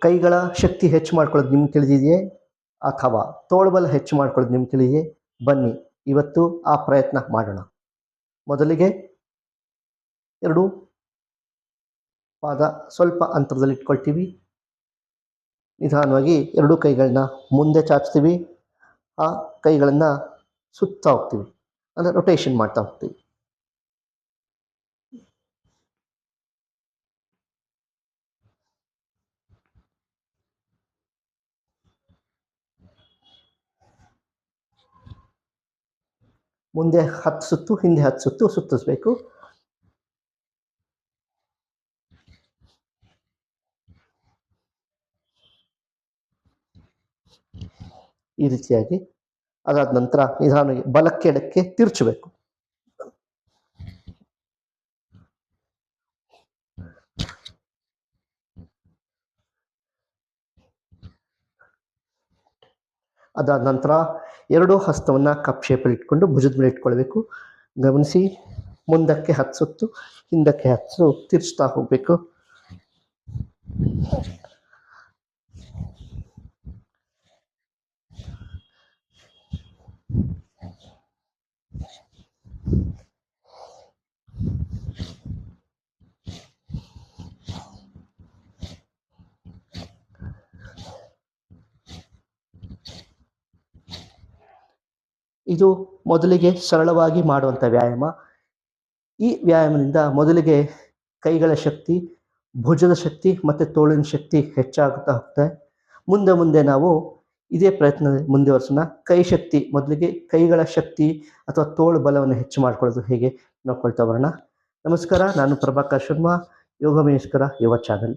ಕೈಗಳ ಶಕ್ತಿ ಹೆಚ್ಚು ಮಾಡ್ಕೊಳ್ಳೋದು ನಿಮ್ಗೆ ತಿಳಿದಿದೆಯೇ ಅಥವಾ ತೋಳ್ಬಲ ಹೆಚ್ಚು ಮಾಡ್ಕೊಳ್ಳೋದು ನಿಮ್ಗೆ ತಿಳಿದಿದೆಯೇ? ಬನ್ನಿ ಇವತ್ತು ಆ ಪ್ರಯತ್ನ ಮಾಡೋಣ. ಮೊದಲಿಗೆ ಎರಡು ಪಾದ ಸ್ವಲ್ಪ ಅಂತರದಲ್ಲಿ ಇಟ್ಕೊಳ್ತೀವಿ. ನಿಧಾನವಾಗಿ ಎರಡೂ ಕೈಗಳನ್ನ ಮುಂದೆ ಚಾಚ್ತೀವಿ. ಆ ಕೈಗಳನ್ನು ಸುತ್ತಾ ಹೋಗ್ತೀವಿ, ಅಂದರೆ ರೊಟೇಷನ್ ಮಾಡ್ತಾ ಹೋಗ್ತೀವಿ. ಮುಂದೆ 10 ಸುತ್ತು, ಹಿಂದೆ 10 ಸುತ್ತು ಸುತ್ತಿಸ್ಬೇಕು. ಈ ರೀತಿಯಾಗಿ ಅದಾದ ನಂತರ ನಿಧಾನವಾಗಿ ಬಲಕ್ಕೆ ಎಡಕ್ಕೆ ತಿರ್ಚಬೇಕು. ಅದಾದ ನಂತರ ಎರಡೂ ಹಸ್ತವನ್ನು ಕಪ್ ಶೇಪಲ್ಲಿ ಇಟ್ಕೊಂಡು ಭುಜದ ಮೇಲೆ ಇಟ್ಕೊಳ್ಬೇಕು. ಗಮನಿಸಿ, ಮುಂದಕ್ಕೆ 10 ಸುತ್ತು, ಹಿಂದಕ್ಕೆ 10 ತಿರ್ಚ್ತಾ ಹೋಗಬೇಕು. ಇದು ಮೊದಲಿಗೆ ಸರಳವಾಗಿ ಮಾಡುವಂಥ ವ್ಯಾಯಾಮ. ಈ ವ್ಯಾಯಾಮದಿಂದ ಮೊದಲಿಗೆ ಕೈಗಳ ಶಕ್ತಿ, ಭುಜದ ಶಕ್ತಿ ಮತ್ತು ತೋಳಿನ ಶಕ್ತಿ ಹೆಚ್ಚಾಗುತ್ತಾ ಹೋಗ್ತದೆ. ಮುಂದೆ ಮುಂದೆ ನಾವು ಇದೇ ಪ್ರಯತ್ನ ಮುಂದುವರ್ಸೋಣ. ಕೈ ಶಕ್ತಿ, ಮೊದಲಿಗೆ ಕೈಗಳ ಶಕ್ತಿ ಅಥವಾ ತೋಳು ಬಲವನ್ನು ಹೆಚ್ಚು ಮಾಡ್ಕೊಳ್ಳೋದು ಹೇಗೆ ನೋಡ್ಕೊಳ್ತಾ ಬರೋಣ. ನಮಸ್ಕಾರ, ನಾನು ಪ್ರಭಾಕರ್ ಶರ್ಮಾ, ಯೋಗ ಮಹೇಶ್ವರ ಯುವ ಚಾನಲ್.